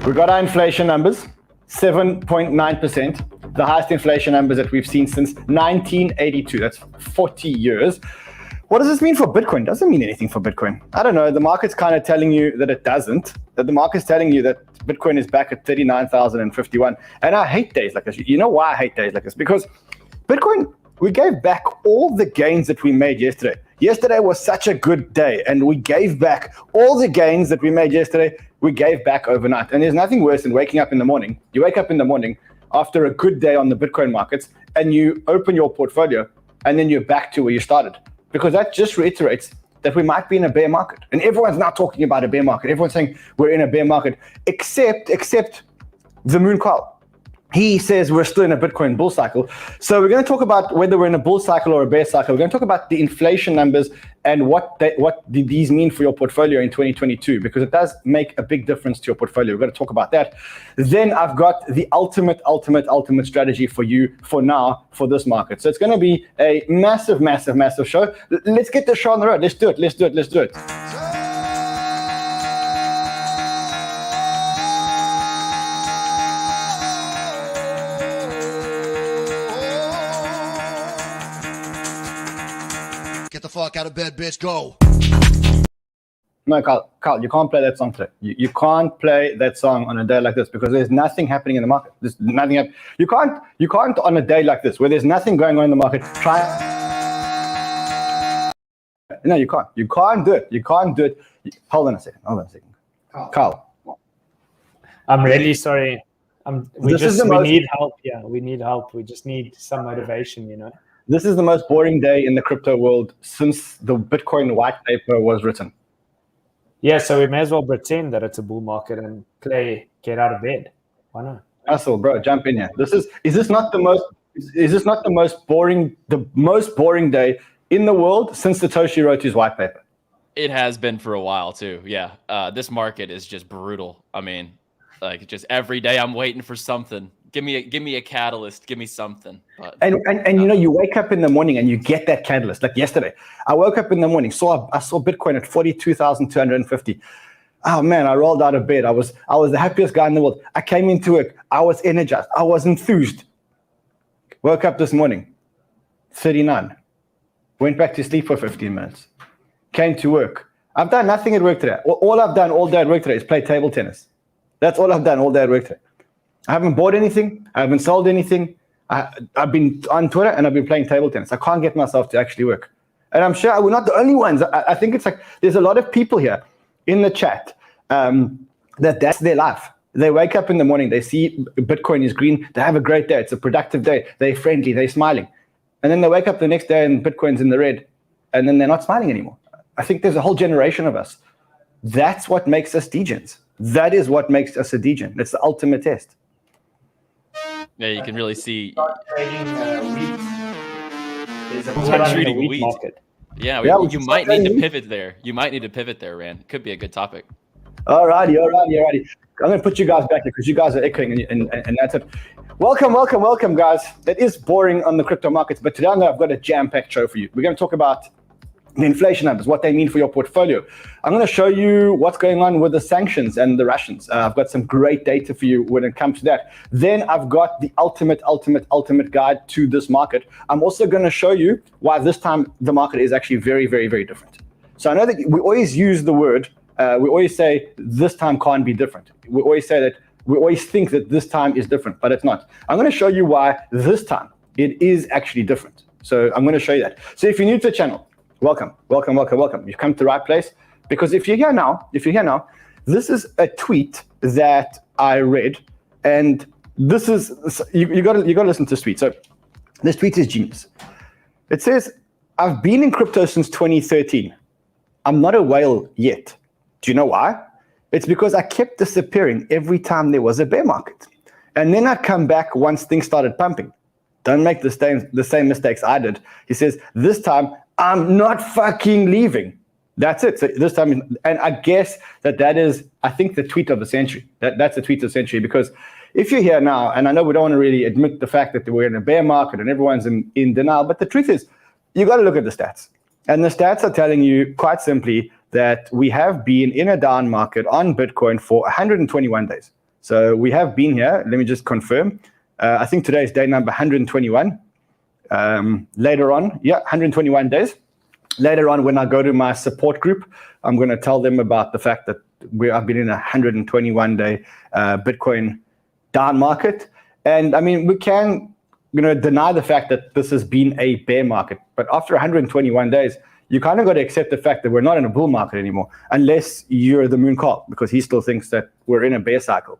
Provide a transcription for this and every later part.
We got our inflation numbers, 7.9%, the highest inflation numbers that we've seen since 1982. That's 40 years. What does this mean for Bitcoin? Doesn't mean anything for Bitcoin. I don't know. The market's kind of telling you that it doesn't, that the market's telling you that Bitcoin is back at 39,051. And I hate days like this. You know why I hate days like this? Because Bitcoin, we gave back all the gains that we made yesterday. Yesterday was such a good day, and we gave back all the gains that we made yesterday. We gave back overnight. And there's nothing worse than waking up in the morning. You wake up in the morning after a good day on the Bitcoin markets, and you open your portfolio, and then you're back to where you started. Because that just reiterates that we might be in a bear market. And everyone's now talking about a bear market. Everyone's saying we're in a bear market, except the Moon Carl. He says we're still in a Bitcoin bull cycle. So we're going to talk about whether we're in a bull cycle or a bear cycle. We're going to talk about the inflation numbers and what these mean for your portfolio in 2022, because it does make a big difference to your portfolio. We're going to talk about that. Then I've got the ultimate strategy for you for now for this market. So it's going to be a massive show. Let's get the show on the road. Let's do it. Get the fuck out of bed, bitch, go. No, Carl, you can't play that song today. You can't play that song on a day like this because there's nothing happening in the market. There's nothing. You can't on a day like this where there's nothing going on in the market. No, you can't. You can't do it. Hold on a second. Carl. I'm really sorry. We need help. Yeah, we need help. We just need some motivation, you know. This is the most boring day in the crypto world since the Bitcoin white paper was written. Yeah, so we may as well pretend that it's a bull market and get out of bed. Why not? Hustle, bro, jump in here. Is this not the most boring day in the world since Satoshi wrote his white paper? It has been for a while too. Yeah. This market is just brutal. I mean, like just every day I'm waiting for something. Give me a catalyst. Give me something. But, and you know, you wake up in the morning and you get that catalyst. Like yesterday, I woke up in the morning, I saw Bitcoin at 42,250. Oh man, I rolled out of bed. I was the happiest guy in the world. I came into work. I was energized. I was enthused. Woke up this morning, 39. Went back to sleep for 15 minutes. Came to work. I've done nothing at work today. All I've done all day at work today is play table tennis. That's all I've done all day at work today. I haven't bought anything. I haven't sold anything. I've been on Twitter and I've been playing table tennis. I can't get myself to actually work. And I'm sure we're not the only ones. I think it's like there's a lot of people here in the chat that's their life. They wake up in the morning, they see Bitcoin is green, they have a great day. It's a productive day. They're friendly, they're smiling. And then they wake up the next day and Bitcoin's in the red. And then they're not smiling anymore. I think there's a whole generation of us. That's what makes us degens. That is what makes us a degen. It's the ultimate test. Yeah, you can really see. Trading wheat market. Yeah, you might need to pivot there. Rand. Could be a good topic. Alrighty. I'm going to put you guys back there because you guys are echoing and that's it. Welcome, guys. That is boring on the crypto markets, but today I've got a jam-packed show for you. We're going to talk about the inflation numbers, what they mean for your portfolio. I'm going to show you what's going on with the sanctions and the Russians. I've got some great data for you when it comes to that. Then I've got the ultimate guide to this market. I'm also going to show you why this time the market is actually very, very, very different. So I know that we always use the word, we always say this time can't be different. We always think that this time is different, but it's not. I'm going to show you why this time it is actually different. So I'm going to show you that. So if you're new to the channel, welcome. You've come to the right place because if you're here now, this is a tweet that I read, and this is you got to listen to this tweet. So this tweet is genius. It says, "I've been in crypto since 2013. I'm not a whale yet. Do you know why? It's because I kept disappearing every time there was a bear market, and then I'd come back once things started pumping. Don't make the same mistakes I did." He says, "This time I'm not fucking leaving." That's it. So this time, and I guess that is, I think, the tweet of the century. That's the tweet of the century, because if you're here now, and I know we don't want to really admit the fact that we're in a bear market and everyone's in denial, but the truth is, you got to look at the stats. And the stats are telling you quite simply that we have been in a down market on Bitcoin for 121 days. So we have been here. Let me just confirm. I think today is day number 121. Later on, 121 days. Later on, when I go to my support group, I'm going to tell them about the fact that I've been in a 121-day Bitcoin down market. And I mean, we can deny the fact that this has been a bear market. But after 121 days, you kind of got to accept the fact that we're not in a bull market anymore, unless you're the Moon Carl, because he still thinks that we're in a bear cycle.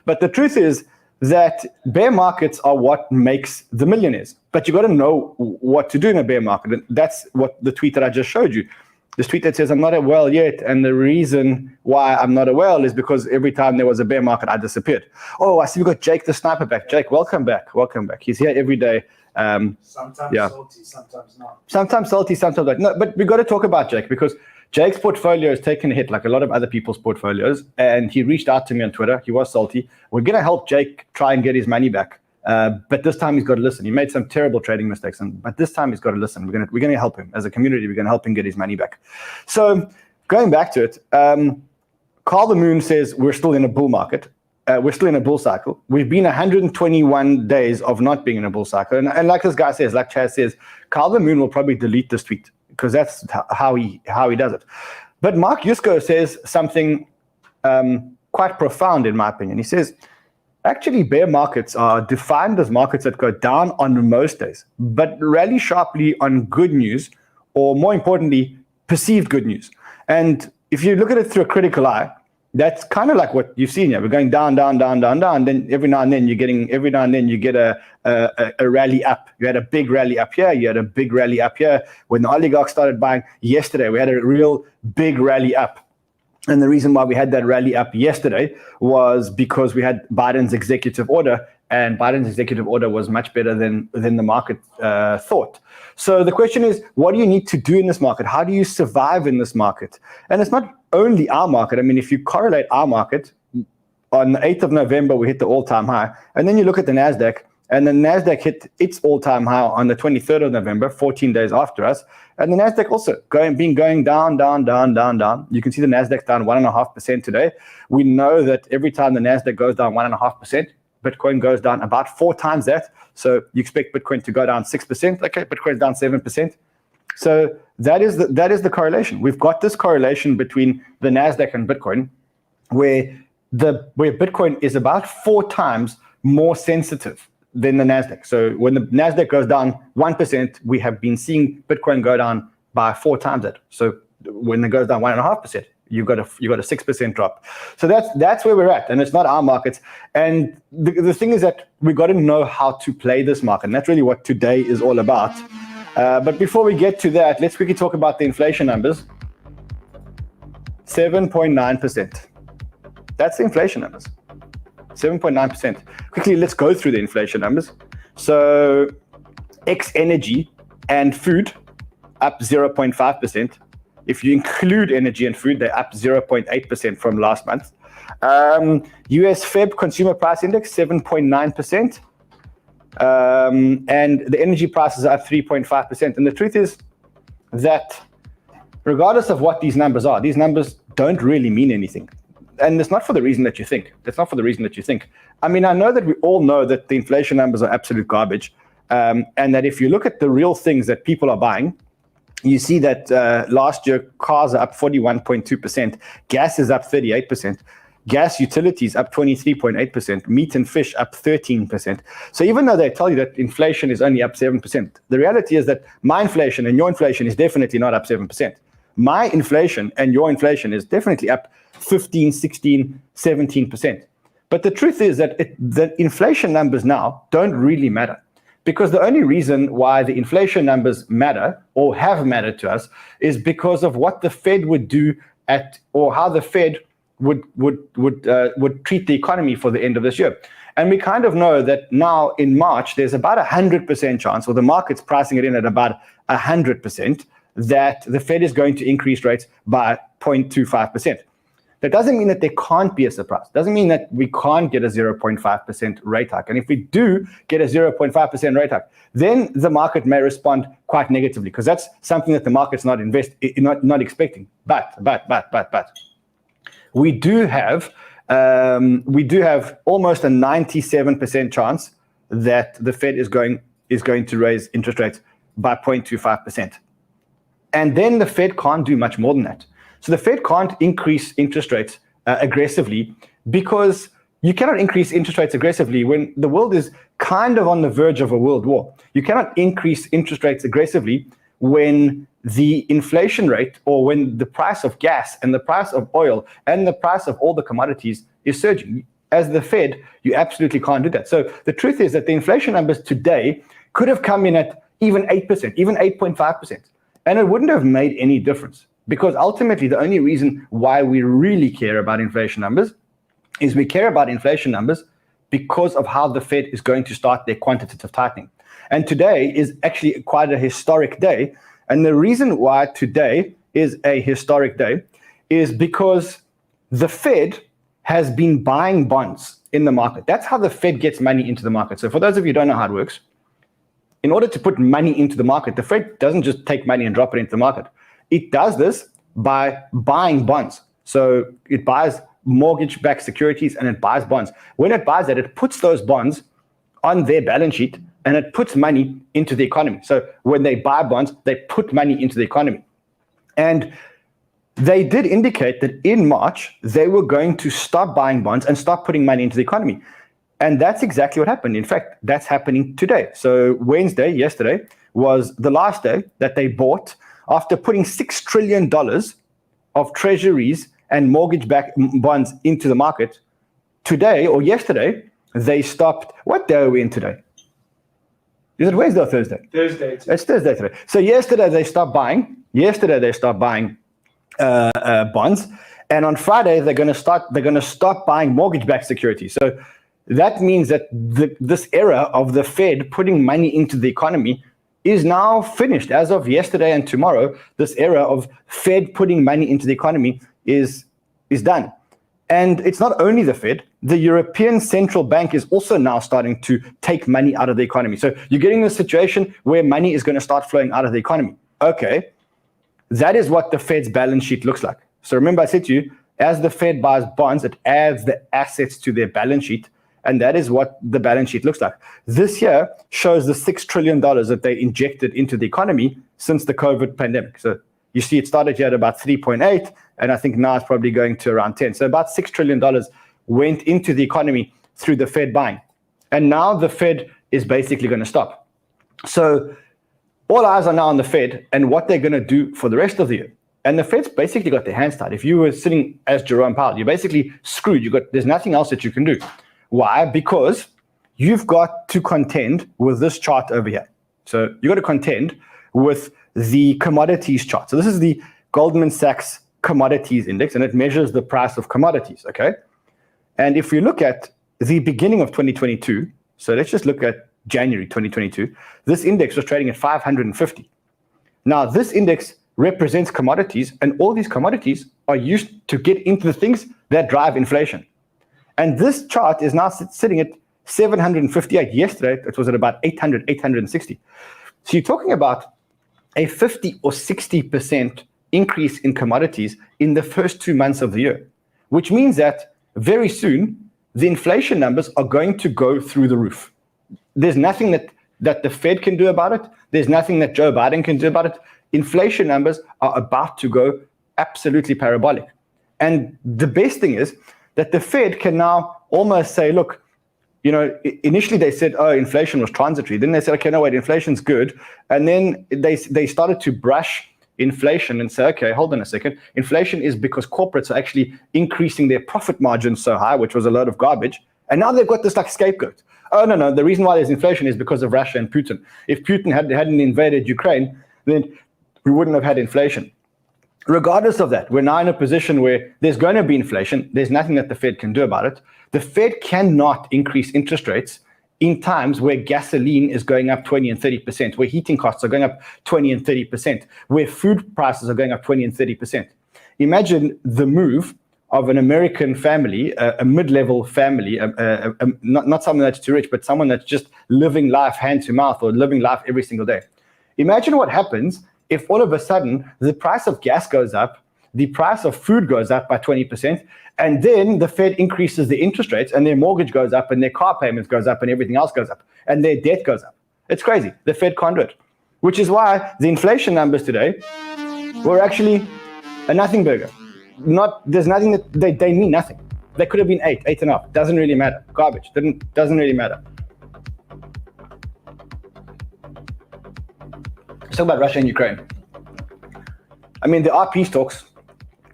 But the truth is that bear markets are what makes the millionaires. But you got to know what to do in a bear market. And that's what the tweet that I just showed you. This tweet that says, I'm not at well yet. And the reason why I'm not at well is because every time there was a bear market, I disappeared. Oh, I see we got Jake the Sniper back. Jake, welcome back. Welcome back. He's here every day. Sometimes salty, sometimes not. Sometimes salty, sometimes not. No, but we got to talk about Jake, because Jake's portfolio has taken a hit like a lot of other people's portfolios. And he reached out to me on Twitter. He was salty. We're going to help Jake try and get his money back. But this time he's got to listen. He made some terrible trading mistakes, but this time he's got to listen. We're going to help him as a community. We're going to help him get his money back. So going back to it, Carl the Moon says we're still in a bull market. We're still in a bull cycle. We've been 121 days of not being in a bull cycle. And like this guy says, like Chaz says, Carl the Moon will probably delete this tweet because that's how he does it. But Mark Yusko says something quite profound in my opinion. He says, actually, bear markets are defined as markets that go down on most days, but rally sharply on good news, or more importantly, perceived good news. And if you look at it through a critical eye, that's kind of like what you've seen here. We're going down, down, down, down, down. Then every now and then you get a rally up. You had a big rally up here. You had a big rally up here. When the oligarchs started buying yesterday, we had a real big rally up. And the reason why we had that rally up yesterday was because we had Biden's executive order, and Biden's executive order was much better than the market thought. So the question is, what do you need to do in this market? How do you survive in this market? And it's not only our market. I mean, if you correlate our market, on the 8th of November, we hit the all-time high. And then you look at the NASDAQ, and the NASDAQ hit its all-time high on the 23rd of November, 14 days after us. And the NASDAQ also going down, down, down, down, down. You can see the NASDAQ down 1.5% today. We know that every time the NASDAQ goes down 1.5%, Bitcoin goes down about 4 times that. So you expect Bitcoin to go down 6%. Okay, Bitcoin's down 7%. So that is the correlation. We've got this correlation between the NASDAQ and Bitcoin, where Bitcoin is about 4 times more sensitive than the NASDAQ. So when the NASDAQ goes down 1%, we have been seeing Bitcoin go down by 4 times that. So when it goes down 1.5%, you've got a 6% drop. So that's where we're at, and it's not our markets. And the thing is that we got to know how to play this market, and that's really what today is all about. But before we get to that, let's quickly talk about the inflation numbers. 7.9%. That's the inflation numbers. 7.9%. Quickly, let's go through the inflation numbers. So, energy and food up 0.5%. If you include energy and food, they're up 0.8% from last month. US Feb Consumer Price Index 7.9%. And the energy prices are up 3.5%. And the truth is that regardless of what these numbers are, these numbers don't really mean anything. And it's not for the reason that you think. I mean, I know that we all know that the inflation numbers are absolute garbage. And that if you look at the real things that people are buying, you see that last year cars are up 41.2%, gas is up 38%, gas utilities up 23.8%, meat and fish up 13%. So even though they tell you that inflation is only up 7%, the reality is that my inflation and your inflation is definitely not up 7%. My inflation and your inflation is definitely up 15, 16, 17%. But the truth is that the inflation numbers now don't really matter, because the only reason why the inflation numbers matter or have mattered to us is because of what the Fed would do or how the Fed would treat the economy for the end of this year. And we kind of know that now in March, there's about 100% chance, or the market's pricing it in at about 100%, that the Fed is going to increase rates by 0.25%. That doesn't mean that there can't be a surprise. Doesn't mean that we can't get a 0.5% rate hike. And if we do get a 0.5% rate hike, then the market may respond quite negatively, because that's something that the market's not expecting. But we do have we do have almost a 97% chance that the Fed is going to raise interest rates by 0.25%. And then the Fed can't do much more than that. So the Fed can't increase interest rates aggressively, because you cannot increase interest rates aggressively when the world is kind of on the verge of a world war. You cannot increase interest rates aggressively when the inflation rate, or when the price of gas and the price of oil and the price of all the commodities is surging. As the Fed, you absolutely can't do that. So the truth is that the inflation numbers today could have come in at even 8%, even 8.5%. And it wouldn't have made any difference, because ultimately the only reason why we really care about inflation numbers is we care about inflation numbers because of how the Fed is going to start their quantitative tightening. And today is actually quite a historic day. And the reason why today is a historic day is because the Fed has been buying bonds in the market. That's how the Fed gets money into the market. So for those of you who don't know how it works, in order to put money into the market, the Fed doesn't just take money and drop it into the market. It does this by buying bonds. So it buys mortgage-backed securities and it buys bonds. When it buys that, it puts those bonds on their balance sheet and it puts money into the economy. So when they buy bonds, they put money into the economy. And they did indicate that in March, they were going to stop buying bonds and stop putting money into the economy. And that's exactly what happened. In fact, that's happening today. So Wednesday, yesterday, was the last day that they bought, after putting $6 trillion of treasuries and mortgage-backed bonds into the market. Today, or yesterday, they stopped. What day are we in today? Is it Wednesday or Thursday? Thursday. It's Thursday today. So yesterday they stopped buying. Bonds, and on Friday they're going to stop buying mortgage-backed securities. So that means that this era of the Fed putting money into the economy is now finished. As of yesterday and tomorrow, this era of Fed putting money into the economy is done. And it's not only the Fed, the European Central Bank is also now starting to take money out of the economy. So you're getting a situation where money is going to start flowing out of the economy. Okay, that is what the Fed's balance sheet looks like. So remember I said to you, as the Fed buys bonds, it adds the assets to their balance sheet. And that is what the balance sheet looks like. This year shows the $6 trillion that they injected into the economy since the COVID pandemic. So you see it started here at about 3.8, and I think now it's probably going to around 10. So about $6 trillion went into the economy through the Fed buying. And now the Fed is basically going to stop. So all eyes are now on the Fed and what they're going to do for the rest of the year. And the Fed's basically got their hands tied. If you were sitting as Jerome Powell, you're basically screwed. There's nothing else that you can do. Why? Because you've got to contend with this chart over here. So you've got to contend with the commodities chart. So this is the Goldman Sachs Commodities Index, and it measures the price of commodities, okay? And if we look at the beginning of 2022, so let's just look at January 2022, this index was trading at 550. Now, this index represents commodities, and all these commodities are used to get into the things that drive inflation. And this chart is now sitting at 758. Yesterday, it was at about 800, 860. So you're talking about a 50 or 60% increase in commodities in the first 2 months of the year, which means that very soon, the inflation numbers are going to go through the roof. There's nothing that the Fed can do about it. There's nothing that Joe Biden can do about it. Inflation numbers are about to go absolutely parabolic. And the best thing is that the Fed can now almost say, look, initially they said, oh, inflation was transitory. Then they said, okay, no, wait, inflation's good. And then they started to brush inflation and say, okay, hold on a second. Inflation is because corporates are actually increasing their profit margins so high, which was a load of garbage. And now they've got this like scapegoat. Oh, no, the reason why there's inflation is because of Russia and Putin. If Putin hadn't invaded Ukraine, then we wouldn't have had inflation. Regardless of that, we're now in a position where there's going to be inflation. There's nothing that the Fed can do about it. The Fed cannot increase interest rates in times where gasoline is going up 20 and 30%, where heating costs are going up 20 and 30%, where food prices are going up 20 and 30%. Imagine the move of an American family, a mid-level family, not someone that's too rich, but someone that's just living life hand to mouth or living life every single day. Imagine what happens if all of a sudden the price of gas goes up, the price of food goes up by 20%, and then the Fed increases the interest rates, and their mortgage goes up, and their car payments goes up, and everything else goes up, and their debt goes up. It's crazy. The Fed can't do it, which is why the inflation numbers today were actually a nothing burger. There's nothing that they mean nothing. They could have been 8.5. Doesn't really matter. Garbage. Doesn't really matter. Let's talk about Russia and Ukraine. I mean, there are peace talks,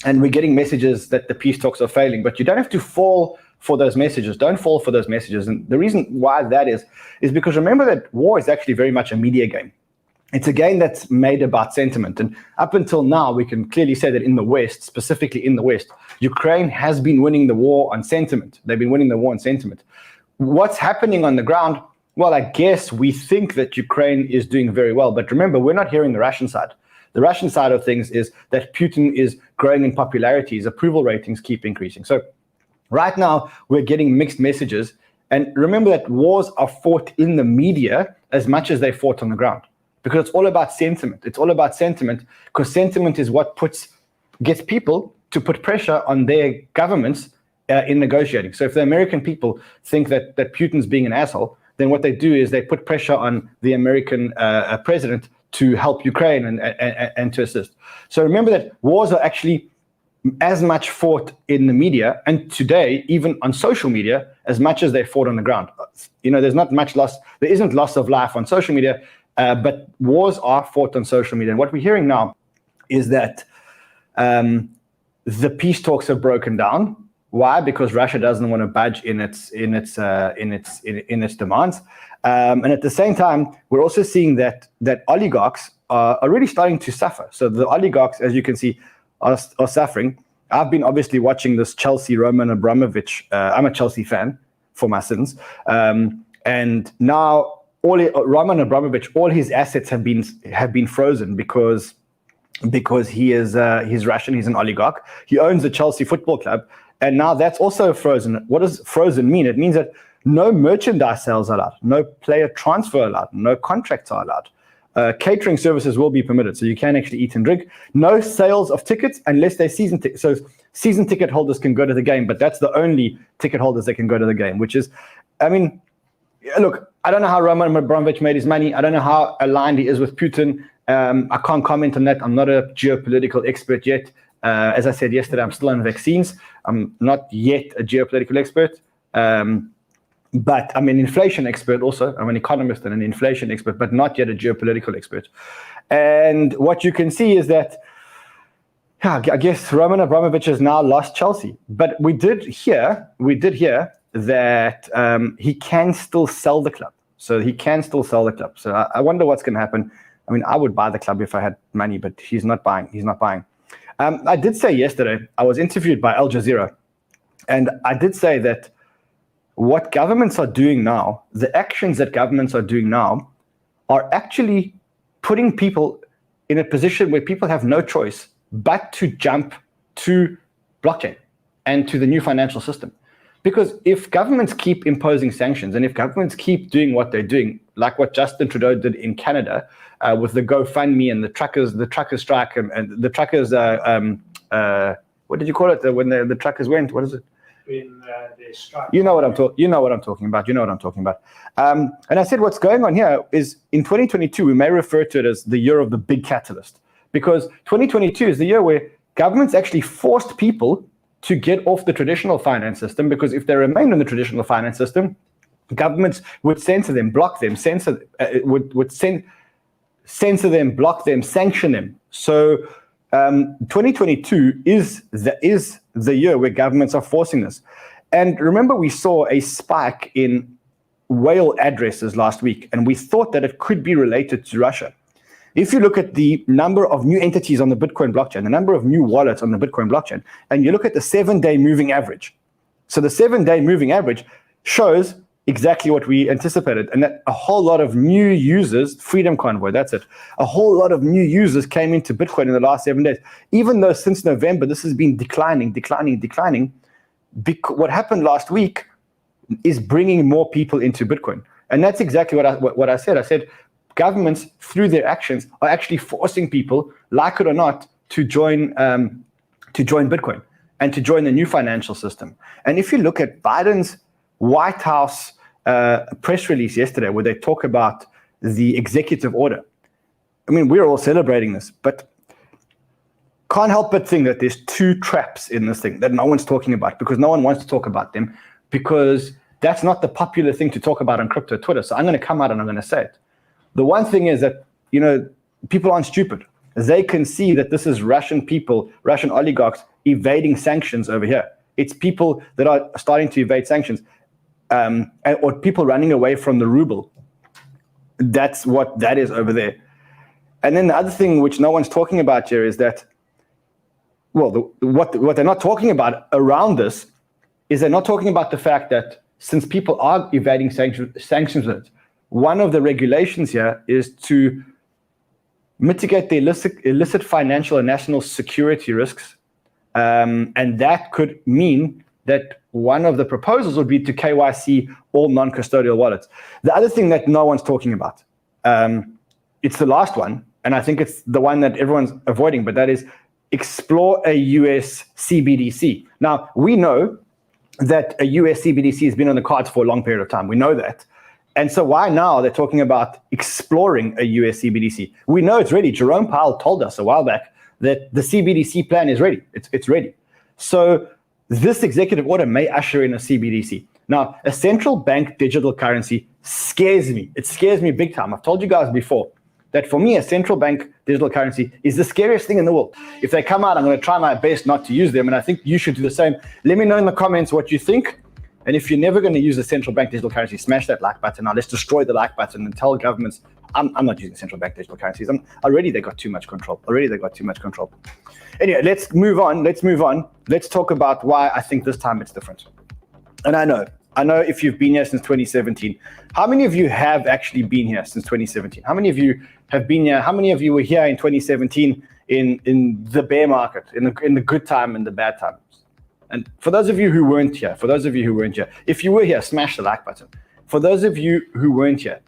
and we're getting messages that the peace talks are failing, but you don't have to fall for those messages. Don't fall for those messages. And the reason why that is because remember that war is actually very much a media game. It's a game that's made about sentiment. And up until now, we can clearly say that in the West, specifically in the West, Ukraine has been winning the war on sentiment. They've been winning the war on sentiment. What's happening on the ground? Well, I guess we think that Ukraine is doing very well. But remember, we're not hearing the Russian side. The Russian side of things is that Putin is growing in popularity. His approval ratings keep increasing. So right now, we're getting mixed messages. And remember that wars are fought in the media as much as they fought on the ground. Because it's all about sentiment. It's all about sentiment, because sentiment is what gets people to put pressure on their governments in negotiating. So if the American people think that Putin's being an asshole, then what they do is they put pressure on the American president to help Ukraine and to assist. So remember that wars are actually as much fought in the media, and today, even on social media, as much as they fought on the ground. There's not much loss. There isn't loss of life on social media, but wars are fought on social media. And what we're hearing now is that the peace talks have broken down. Why? Because Russia doesn't want to budge in its demands. And at the same time, we're also seeing that oligarchs are really starting to suffer. So the oligarchs, as you can see, are suffering. I've been obviously watching this Chelsea Roman Abramovich. I'm a Chelsea fan for my sins. And now Roman Abramovich, all his assets have been frozen because he's Russian. He's an oligarch. He owns the Chelsea Football Club. And now that's also frozen. What does frozen mean? It means that no merchandise sales are allowed, no player transfer allowed, no contracts are allowed. Catering services will be permitted, so you can actually eat and drink. No sales of tickets unless they're season tickets. So season ticket holders can go to the game, but that's the only ticket holders that can go to the game, which is, I mean, look, I don't know how Roman Abramovich made his money. I don't know how aligned he is with Putin. I can't comment on that. I'm not a geopolitical expert yet. As I said yesterday, I'm still on vaccines. I'm not yet a geopolitical expert. But I'm an inflation expert also. I'm an economist and an inflation expert, but not yet a geopolitical expert. And what you can see is that, I guess Roman Abramovich has now lost Chelsea. But we did hear that he can still sell the club. So he can still sell the club. So I wonder what's going to happen. I mean, I would buy the club if I had money, but he's not buying. He's not buying. I did say yesterday, I was interviewed by Al Jazeera, and I did say that what governments are doing now, the actions that governments are doing now, are actually putting people in a position where people have no choice but to jump to blockchain and to the new financial system. Because if governments keep imposing sanctions, and if governments keep doing what they're doing, like what Justin Trudeau did in Canada with the GoFundMe and the truckers strike and the truckers, what did you call it when the truckers went? What is it? In the strike. You know what I'm talking about. And I said what's going on here is in 2022, we may refer to it as the year of the big catalyst, because 2022 is the year where governments actually forced people to get off the traditional finance system, because if they remained in the traditional finance system, governments would censor them, block them, censor them, block them, sanction them. So 2022 is the year where governments are forcing this. And remember, we saw a spike in whale addresses last week, and we thought that it could be related to Russia. If you look at the number of new entities on the Bitcoin blockchain, the number of new wallets on the Bitcoin blockchain, and you look at the 7-day moving average. So the 7-day moving average shows exactly what we anticipated, and that a whole lot of new users, Freedom Convoy, that's it, a whole lot of new users came into Bitcoin in the last 7 days. Even though since November, this has been declining. What happened last week is bringing more people into Bitcoin. And that's exactly what I said. I said, governments, through their actions, are actually forcing people, like it or not, to join to join Bitcoin and to join the new financial system. And if you look at Biden's White House press release yesterday, where they talk about the executive order, I mean, we're all celebrating this, but can't help but think that there's two traps in this thing that no one's talking about, because no one wants to talk about them, because that's not the popular thing to talk about on crypto Twitter. So I'm going to come out and I'm going to say it. The one thing is that, people aren't stupid. They can see that this is Russian people, Russian oligarchs evading sanctions over here. It's people that are starting to evade sanctions, or people running away from the ruble. That's what that is over there. And then the other thing which no one's talking about here is that, what they're not talking about around this is they're not talking about the fact that since people are evading sanctions, one of the regulations here is to mitigate the illicit financial and national security risks. And that could mean that one of the proposals would be to KYC all non-custodial wallets. The other thing that no one's talking about, it's the last one, and I think it's the one that everyone's avoiding, but that is explore a US CBDC. Now, we know that a US CBDC has been on the cards for a long period of time. We know that. And so why now they're talking about exploring a US CBDC? We know it's ready. Jerome Powell told us a while back that the CBDC plan is ready. It's ready. So this executive order may usher in a CBDC. Now, a central bank digital currency scares me. It scares me big time. I've told you guys before that for me, a central bank digital currency is the scariest thing in the world. If they come out, I'm going to try my best not to use them. And I think you should do the same. Let me know in the comments what you think. And if you're never going to use a central bank digital currency, smash that like button. Now let's destroy the like button and tell governments, I'm not using central bank digital currencies. Already they got too much control. Anyway, let's move on. Let's talk about why I think this time it's different. And I know if you've been here since 2017, how many of you have actually been here since 2017? How many of you have been here? How many of you were here in 2017 in the bear market, in the good time and the bad times? And for those of you who weren't here, if you were here, smash the like button. For those of you who weren't here,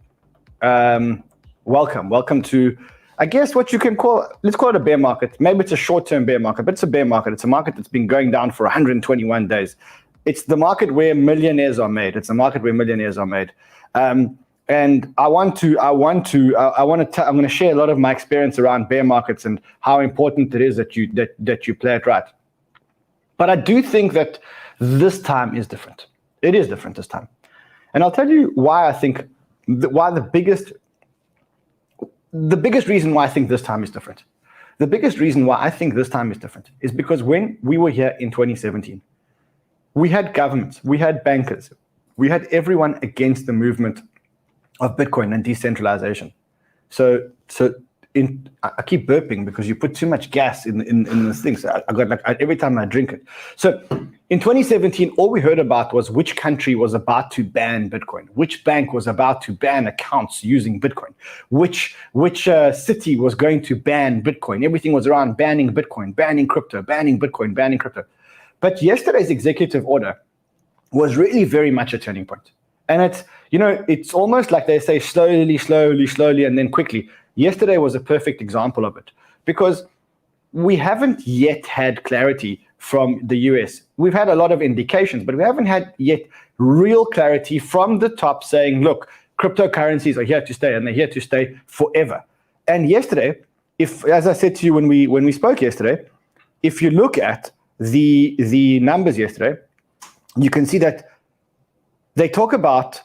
welcome to, I guess what you can call, let's call it a bear market. Maybe it's a short-term bear market, but it's a bear market. It's a market that's been going down for 121 days. It's the market where millionaires are made. And I'm going to share a lot of my experience around bear markets and how important it is that you play it right. But I do think that this time is different. It is different this time. And I'll tell you why I think, the biggest reason why I think this time is different. The biggest reason why I think this time is different is because when we were here in 2017, we had governments, we had bankers, we had everyone against the movement of Bitcoin and decentralization. So I keep burping because you put too much gas in this thing. So I got every time I drink it. So in 2017, all we heard about was which country was about to ban Bitcoin, which bank was about to ban accounts using Bitcoin, which city was going to ban Bitcoin. Everything was around banning Bitcoin, banning crypto, banning Bitcoin, banning crypto. But yesterday's executive order was really very much a turning point. And it's almost like they say slowly, and then quickly. Yesterday was a perfect example of it, because we haven't yet had clarity from the US. We've had a lot of indications, but we haven't had yet real clarity from the top saying, look, cryptocurrencies are here to stay, and they're here to stay forever. And yesterday, as I said to you when we spoke yesterday, if you look at the numbers yesterday, you can see that they talk about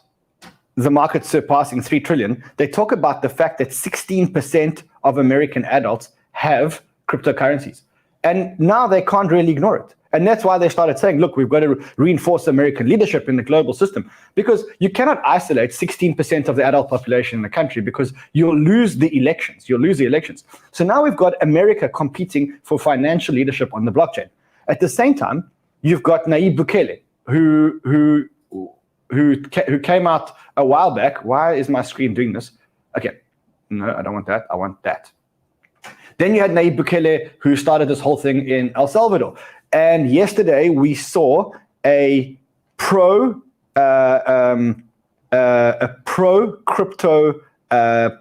the market surpassing 3 trillion. They talk about the fact that 16% of American adults have cryptocurrencies. And now they can't really ignore it. And that's why they started saying, look, we've got to reinforce American leadership in the global system, because you cannot isolate 16% of the adult population in the country, because you'll lose the elections. So now we've got America competing for financial leadership on the blockchain. At the same time, you've got Nayib Bukele, who came out a while back. Why is my screen doing this? Okay, no, I don't want that. I want that. Then you had Nayib Bukele, who started this whole thing in El Salvador. And yesterday we saw a pro crypto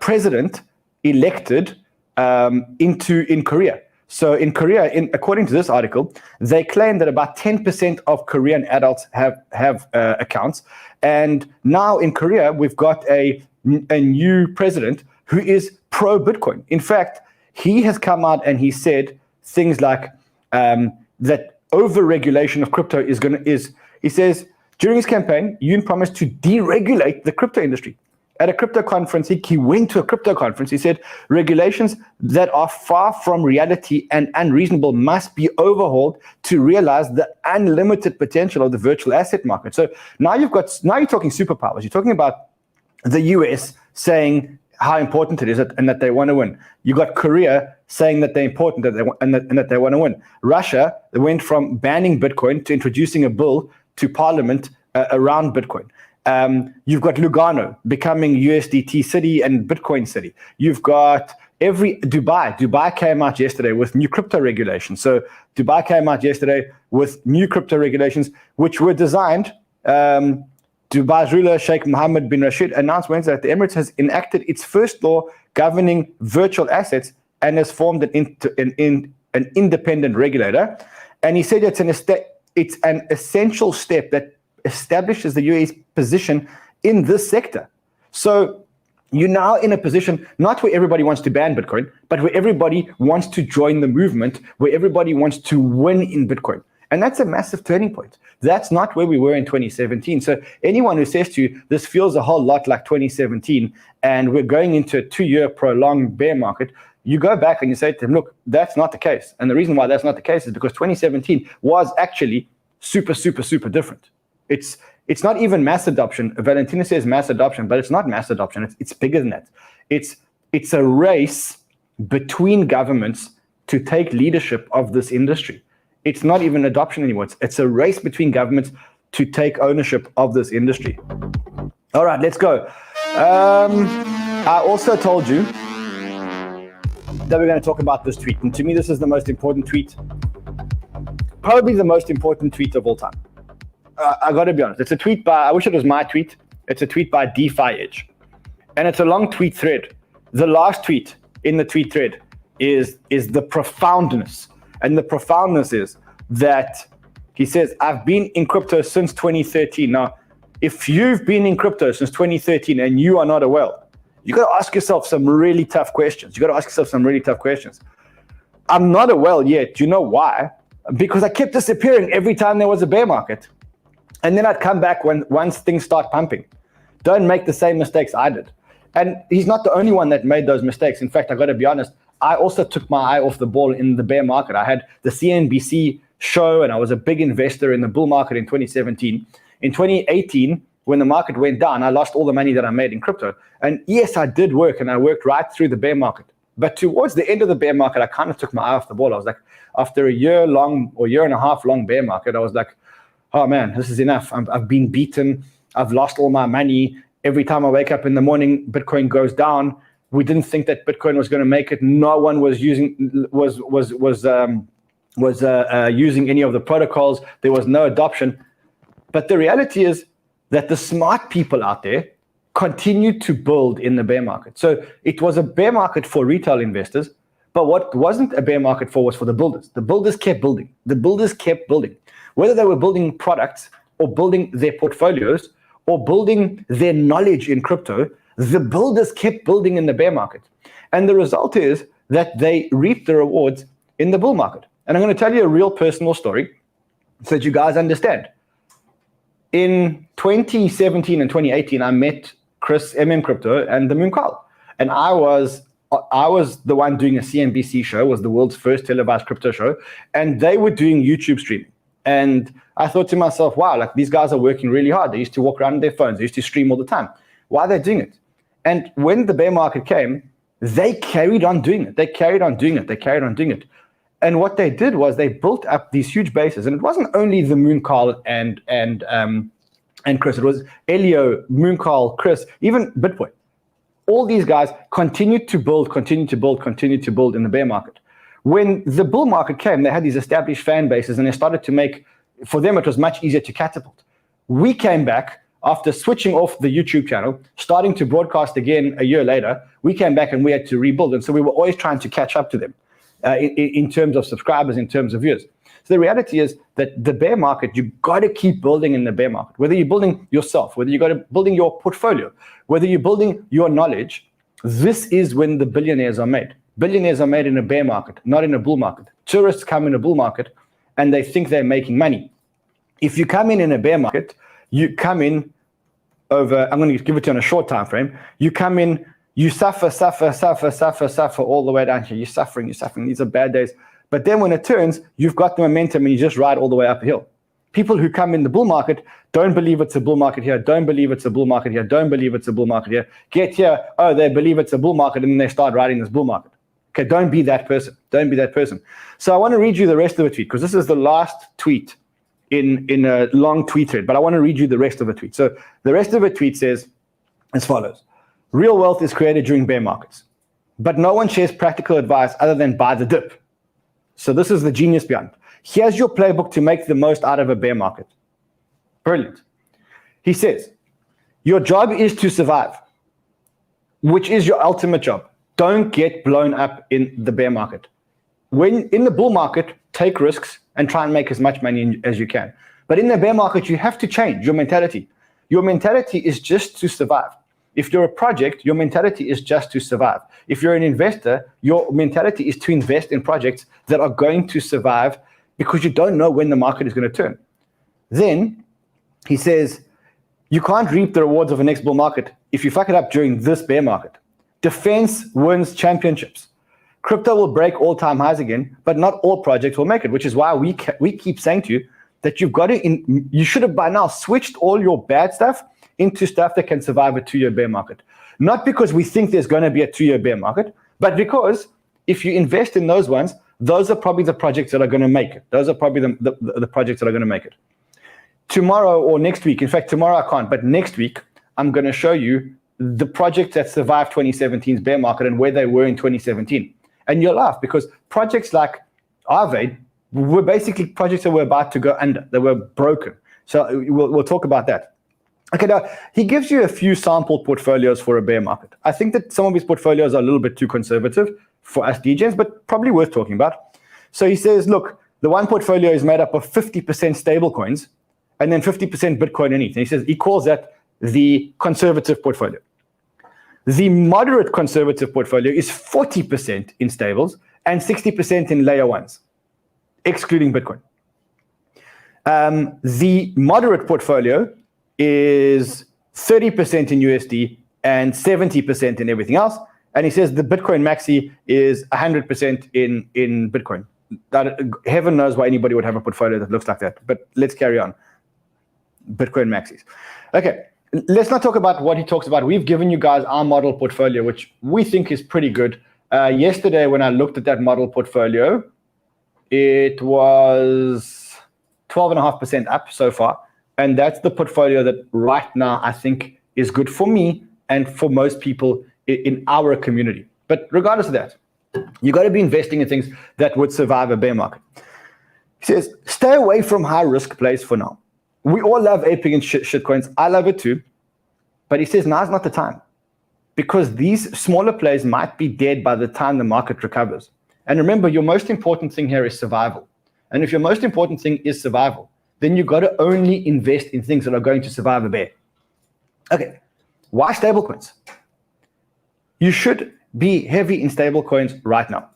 president elected in Korea. So in Korea, according to this article, they claim that about 10% of Korean adults have accounts. And now in Korea, we've got a new president who is pro-Bitcoin. In fact, he has come out and he said things like that over-regulation of crypto he says, during his campaign, Yoon promised to deregulate the crypto industry. At a crypto conference, he went to a crypto conference. He said, regulations that are far from reality and unreasonable must be overhauled to realize the unlimited potential of the virtual asset market. So now you're talking superpowers. You're talking about the US saying how important it is and that they want to win. You got Korea saying that they're important and that they want to win. Russia went from banning Bitcoin to introducing a bill to parliament around Bitcoin. You've got Lugano becoming USDT city and Bitcoin city. You've got Dubai. Dubai came out yesterday with new crypto regulations. So Dubai came out yesterday with new crypto regulations, which were designed. Dubai's ruler, Sheikh Mohammed bin Rashid, announced Wednesday that the Emirates has enacted its first law governing virtual assets and has formed an independent regulator. And he said it's an essential step that establishes the UAE's position in this sector. So you're now in a position not where everybody wants to ban Bitcoin, but where everybody wants to join the movement, where everybody wants to win in Bitcoin. And that's a massive turning point. That's not where we were in 2017. So anyone who says to you, this feels a whole lot like 2017, and we're going into a 2-year prolonged bear market, you go back and you say to them, look, that's not the case. And the reason why that's not the case is because 2017 was actually super, super, super different. It's not even mass adoption. Valentina says mass adoption, but it's not mass adoption. It's bigger than that. It's a race between governments to take leadership of this industry. It's not even adoption anymore. It's a race between governments to take ownership of this industry. All right, let's go. I also told you that we're going to talk about this tweet. And to me, this is the most important tweet, probably the most important tweet of all time. I got to be honest. It's a tweet by, I wish it was my tweet. It's a tweet by DeFi Edge. And it's a long tweet thread. The last tweet in the tweet thread is the profoundness. And the profoundness is that he says, I've been in crypto since 2013. Now, if you've been in crypto since 2013 and you are not a whale, you got to ask yourself some really tough questions. I'm not a whale yet. Do you know why? Because I kept disappearing every time there was a bear market. And then I'd come back once things start pumping. Don't make the same mistakes I did. And he's not the only one that made those mistakes. In fact, I got to be honest, I also took my eye off the ball in the bear market. I had the CNBC show, and I was a big investor in the bull market in 2017. In 2018, when the market went down, I lost all the money that I made in crypto. And yes, I did work, and I worked right through the bear market. But towards the end of the bear market, I kind of took my eye off the ball. I was like, after a year-long or year-and-a-half-long bear market, I was like, oh man, this is enough. I've been beaten. I've lost all my money. Every time I wake up in the morning, Bitcoin goes down. We didn't think that Bitcoin was going to make it. No one was using using any of the protocols. There was no adoption. But the reality is that the smart people out there continued to build in the bear market. So it was a bear market for retail investors, but what wasn't a bear market for was for the builders. The builders kept building. Whether they were building products or building their portfolios or building their knowledge in crypto, the builders kept building in the bear market. And the result is that they reaped the rewards in the bull market. And I'm going to tell you a real personal story so that you guys understand. In 2017 and 2018, I met Chris, MMCrypto, and the Moon Carl. And I was the one doing a CNBC show, was the world's first televised crypto show. And they were doing YouTube streaming. And I thought to myself, wow, like these guys are working really hard. They used to walk around on their phones. They used to stream all the time. Why are they doing it? And when the bear market came, they carried on doing it. And what they did was they built up these huge bases. And it wasn't only the Moon Carl and Chris. It was Elio, Moon Carl, Chris, even Bitboy. All these guys continued to build in the bear market. When the bull market came, they had these established fan bases, and they started to make, for them, it was much easier to catapult. We came back after switching off the YouTube channel, starting to broadcast again a year later. We came back and we had to rebuild. And so we were always trying to catch up to them. in terms of subscribers, in terms of viewers. So the reality is that the bear market, you got to keep building in the bear market. Whether you're building yourself, whether you're building your portfolio, whether you're building your knowledge, this is when the billionaires are made. Billionaires are made in a bear market, not in a bull market. Tourists come in a bull market and they think they're making money. If you come in a bear market, you come in over, I'm going to give it to you on a short time frame. You come in, you suffer all the way down here. You're suffering. These are bad days. But then when it turns, you've got the momentum and you just ride all the way up a hill. People who come in the bull market don't believe it's a bull market here, don't believe it's a bull market here, don't believe it's a bull market here. Get here, oh, they believe it's a bull market, and then they start riding this bull market. Okay, don't be that person. Don't be that person. So I want to read you the rest of the tweet, because this is the last tweet in a long tweet thread, but I want to read you the rest of the tweet. So the rest of the tweet says as follows. Real wealth is created during bear markets, but no one shares practical advice other than buy the dip. So this is the genius behind it. Here's your playbook to make the most out of a bear market. Brilliant. He says, your job is to survive, which is your ultimate job. Don't get blown up in the bear market. When in the bull market, take risks and try and make as much money as you can. But in the bear market, you have to change your mentality. Your mentality is just to survive. If you're a project, your mentality is just to survive. If you're an investor, your mentality is to invest in projects that are going to survive because you don't know when the market is going to turn. Then he says, you can't reap the rewards of the next bull market if you fuck it up during this bear market. Defense wins championships. Crypto will break all-time highs again, but not all projects will make it, which is why we keep saying to you that you've got to, you should have by now switched all your bad stuff into stuff that can survive a 2-year bear market. Not because we think there's going to be a 2-year bear market, but because if you invest in those ones, those are probably the projects that are going to make it. Those are probably the projects that are going to make it. Tomorrow or next week, in fact, tomorrow I can't, but next week, I'm going to show you the projects that survived 2017's bear market and where they were in 2017. And you'll laugh because projects like Arvade were basically projects that were about to go under. They were broken. So we'll talk about that. Okay, now he gives you a few sample portfolios for a bear market. I think that some of his portfolios are a little bit too conservative for us degens, but probably worth talking about. So he says, look, the one portfolio is made up of 50% stablecoins and then 50% Bitcoin underneath. And he says he calls that the conservative portfolio. The moderate conservative portfolio is 40% in stables and 60% in layer ones, excluding Bitcoin. The moderate portfolio is 30% in USD and 70% in everything else. And he says the Bitcoin maxi is 100% in Bitcoin. Heaven knows why anybody would have a portfolio that looks like that. But let's carry on. Bitcoin maxis. Okay, let's not talk about what he talks about. We've given you guys our model portfolio, which we think is pretty good. Yesterday, when I looked at that model portfolio, it was 12.5% up so far. And that's the portfolio that right now I think is good for me and for most people in our community. But regardless of that, you got to be investing in things that would survive a bear market. He says, stay away from high risk plays for now. We all love aping in shitcoins. I love it too. But he says now's not the time because these smaller plays might be dead by the time the market recovers. And remember, your most important thing here is survival. And if your most important thing is survival, then you got to only invest in things that are going to survive a bear. Okay, why stablecoins? You should be heavy in stablecoins right now.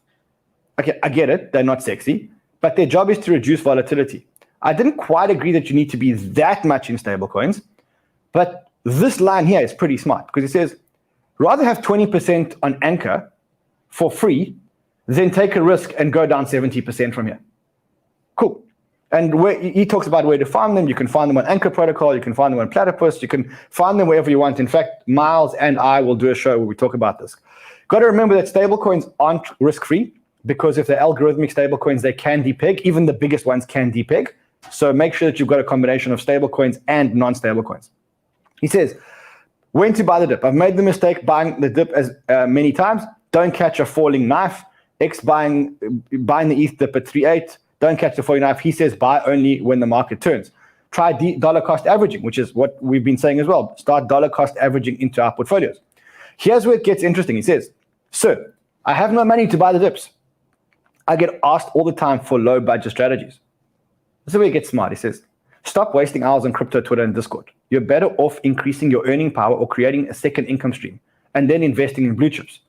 Okay, I get it, they're not sexy, but their job is to reduce volatility. I didn't quite agree that you need to be that much in stablecoins, but this line here is pretty smart because it says, rather have 20% on Anchor for free than take a risk and go down 70% from here. Cool. And he talks about where to find them. You can find them on Anchor Protocol. You can find them on Platypus. You can find them wherever you want. In fact, Miles and I will do a show where we talk about this. Got to remember that stablecoins aren't risk-free because if they're algorithmic stablecoins, they can depeg. Even the biggest ones can depeg. So make sure that you've got a combination of stablecoins and non-stablecoins. He says, when to buy the dip? I've made the mistake buying the dip as many times. Don't catch a falling knife. Buying the ETH dip at 3.8. Don't catch the falling knife. He says buy only when the market turns. Try dollar cost averaging, which is what we've been saying as well. Start dollar cost averaging into our portfolios. Here's where it gets interesting. He says, sir, I have no money to buy the dips. I get asked all the time for low budget strategies. This is where he gets smart. He says, stop wasting hours on crypto, Twitter, and Discord. You're better off increasing your earning power or creating a second income stream and then investing in blue chips.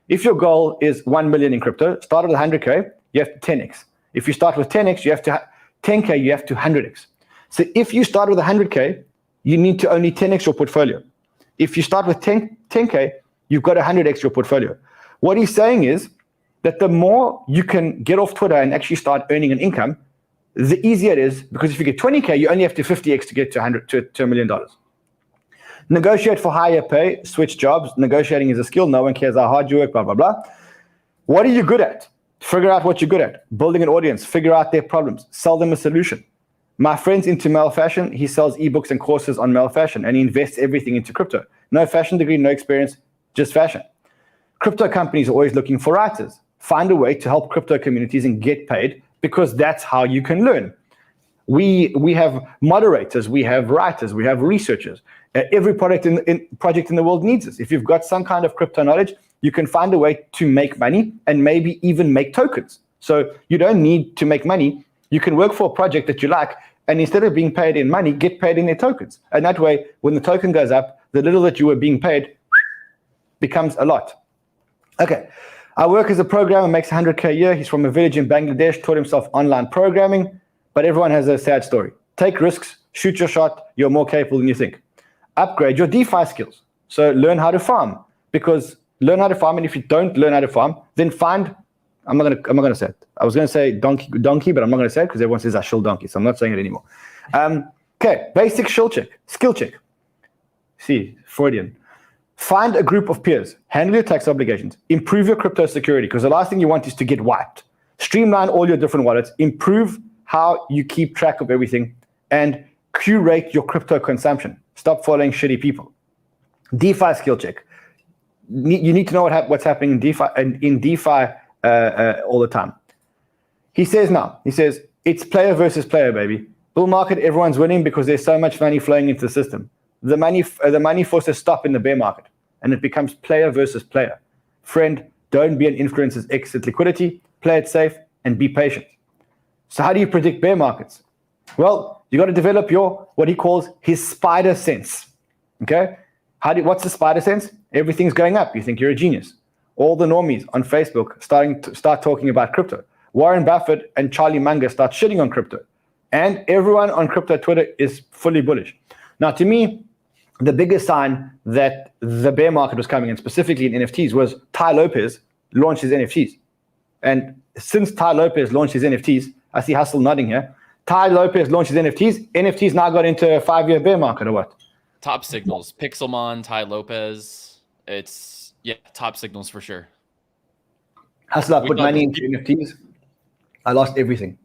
If your goal is 1 million in crypto, start with 100K, you have to 10x. If you start with 10x, you have to 10K, you have to 100x. So if you start with 100K, you need to only 10x your portfolio. If you start with 10K, you've got to 100x your portfolio. What he's saying is that the more you can get off Twitter and actually start earning an income, the easier it is, because if you get 20K, you only have to 50x to get to $1 million. Negotiate for higher pay, switch jobs. Negotiating is a skill. No one cares how hard you work, blah, blah, blah. What are you good at? Figure out what you're good at. Building an audience, figure out their problems, sell them a solution. My friend's into male fashion. He sells ebooks and courses on male fashion, and he invests everything into crypto. No fashion degree, no experience, just fashion. Crypto companies are always looking for writers. Find a way to help crypto communities and get paid, because that's how you can learn. We have moderators, we have writers, we have researchers. Every project in the world needs this. If you've got some kind of crypto knowledge, you can find a way to make money and maybe even make tokens. So you don't need to make money. You can work for a project that you like, and instead of being paid in money, get paid in their tokens. And that way, when the token goes up, the little that you were being paid becomes a lot. Okay, I work as a programmer, makes 100K a year. He's from a village in Bangladesh, taught himself online programming, but everyone has a sad story. Take risks, shoot your shot, you're more capable than you think. Upgrade your DeFi skills. So learn how to farm, because learn how to farm, and if you don't learn how to farm, then find, I'm not gonna say it. I was gonna say donkey, but I'm not gonna say it because everyone says I shill donkey, so I'm not saying it anymore. Okay, basic skill check. See, Freudian. Find a group of peers, handle your tax obligations, improve your crypto security, because the last thing you want is to get wiped. Streamline all your different wallets, improve how you keep track of everything, and curate your crypto consumption. Stop following shitty people. DeFi skill check. You need to know what's happening in DeFi all the time. He says, it's player versus player, baby. Bull market, everyone's winning because there's so much money flowing into the system. The money forces stop in the bear market, and it becomes player versus player. Friend, don't be an influencer's exit liquidity. Play it safe and be patient. So how do you predict bear markets? Well, you got to develop what he calls his spider sense. Okay? What's the spider sense? Everything's going up. You think you're a genius. All the normies on Facebook start talking about crypto. Warren Buffett and Charlie Munger start shitting on crypto. And everyone on crypto Twitter is fully bullish. Now, to me, the biggest sign that the bear market was coming, and specifically in NFTs, was Tai Lopez launched his NFTs. And since Tai Lopez launched his NFTs, I see Hustle nodding here. Tai Lopez launched his NFTs. NFTs now got into a 5-year bear market or what? Top signals. Pixelmon, Tai Lopez. It's, top signals for sure. Hustle, I put money into NFTs. I lost everything.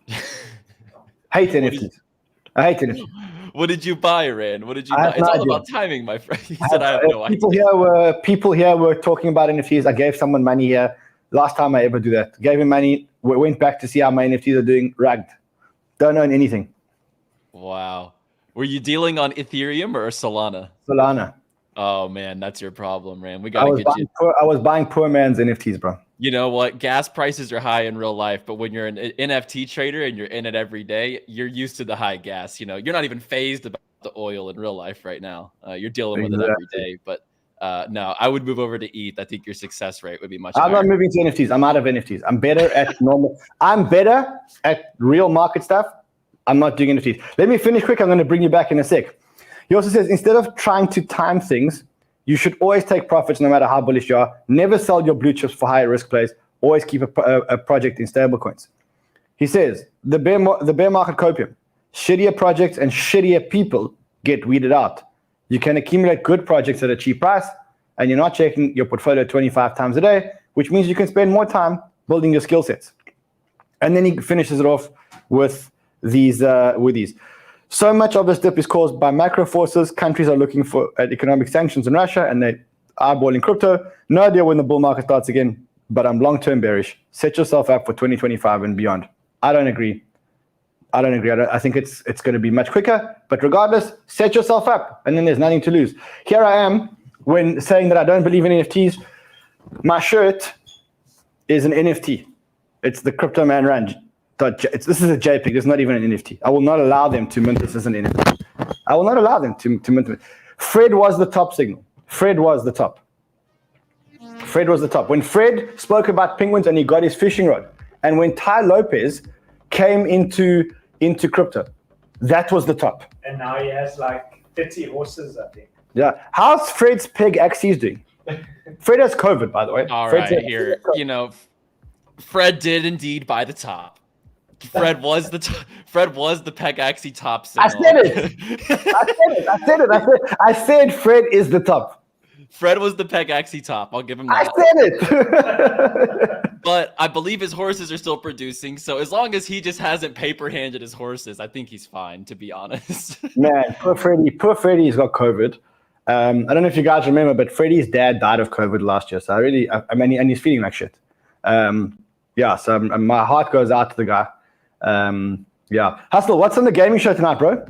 Hate NFTs. I hate NFTs. What did you buy, Rand? What did you buy? It's all about timing, my friend. He said, I have no idea. People here were talking about NFTs. I gave someone money here. Last time I ever do that. Gave him money. Went back to see how my NFTs are doing. Ragged. Don't own anything. Wow. Were you dealing on Ethereum or Solana? Solana. Oh, man, that's your problem, Rand. We got to get you. I was buying poor man's NFTs, bro. You know what? Gas prices are high in real life, but when you're an NFT trader and you're in it every day, you're used to the high gas. You know, you're not even phased about the oil in real life right now. You're dealing with it every day. But no, I would move over to ETH. I think your success rate would be much higher. I'm not moving to NFTs. I'm out of NFTs. I'm better at normal. I'm better at real market stuff. I'm not doing NFTs. Let me finish quick. I'm going to bring you back in a sec. He also says, instead of trying to time things, you should always take profits no matter how bullish you are. Never sell your blue chips for higher risk plays. Always keep a project in stablecoins. He says, the bear market copium. Shittier projects and shittier people get weeded out. You can accumulate good projects at a cheap price, and you're not checking your portfolio 25 times a day, which means you can spend more time building your skill sets. And then he finishes it off with these. So much of this dip is caused by macro forces. Countries are looking at economic sanctions on Russia, and they are eyeballing crypto. No idea when the bull market starts again, but I'm long-term bearish. Set yourself up for 2025 and beyond. I don't agree. I think it's going to be much quicker, but regardless, set yourself up, and then there's nothing to lose. Here I am when saying that I don't believe in NFTs. My shirt is an NFT. It's the Crypto Man Run. This is a JPEG. It's not even an NFT. I will not allow them to mint this as an NFT. I will not allow them to mint it. Fred was the top signal. Fred was the top. Fred was the top. When Fred spoke about penguins and he got his fishing rod, and when Ty Lopez came into crypto, that was the top. And now he has like 30 horses, I think. Yeah. How's Fred's peg axes doing? Fred has COVID, by the way. All right, here, Fred did indeed buy the top. Fred was the peg axie top signal. I said it. I said Fred is the top. Fred was the peg axie top. I'll give him that. I said it. But I believe his horses are still producing. So as long as he just hasn't paper handed his horses, I think he's fine, to be honest. Man, poor Freddie. Poor Freddie's got COVID. I don't know if you guys remember, but Freddie's dad died of COVID last year. So I mean, and he's feeling like shit. So my heart goes out to the guy. Hustle, what's on the gaming show tonight, bro?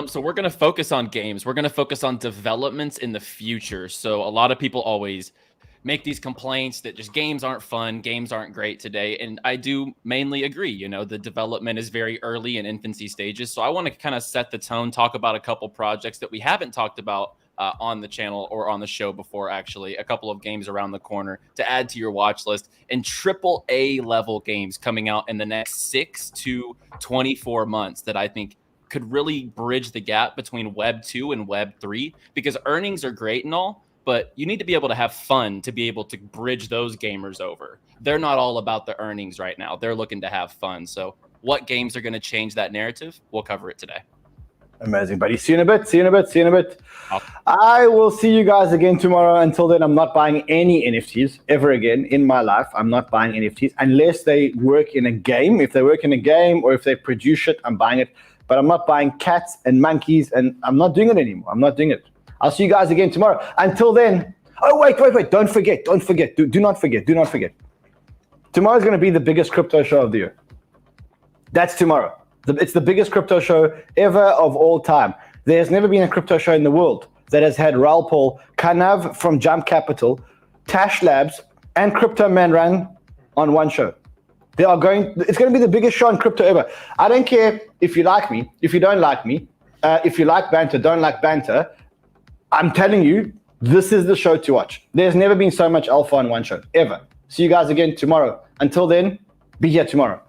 So we're going to focus on games. We're going to focus on developments in the future. So a lot of people always make these complaints that just games aren't fun, games aren't great today. And I do mainly agree. The development is very early in infancy stages. So I want to kind of set the tone, talk about a couple projects that we haven't talked about on the channel or on the show before, actually. A couple of games around the corner to add to your watch list, and AAA level games coming out in the next 6 to 24 months that I think could really bridge the gap between Web 2 and Web 3, because earnings are great and all, but you need to be able to have fun to be able to bridge those gamers over. They're not all about the earnings right now. They're looking to have fun. So what games are going to change that narrative? We'll cover it today. Amazing, buddy. See you in a bit. I will see you guys again tomorrow. Until then, I'm not buying any NFTs ever again in my life. I'm not buying NFTs unless they work in a game. If they work in a game or if they produce it, I'm buying it. But I'm not buying cats and monkeys, and I'm not doing it anymore. I'm not doing it. I'll see you guys again tomorrow. Until then, wait. Don't forget. Do not forget. Tomorrow's going to be the biggest crypto show of the year. That's tomorrow. It's the biggest crypto show ever of all time. There's never been a crypto show in the world that has had Raoul Paul, Kanav from Jump Capital, Tash Labs, and Crypto Man Run on one show. It's going to be the biggest show on crypto ever. I don't care if you like me, if you don't like me, if you like banter, don't like banter. I'm telling you, this is the show to watch. There's never been so much alpha on one show, ever. See you guys again tomorrow. Until then, be here tomorrow.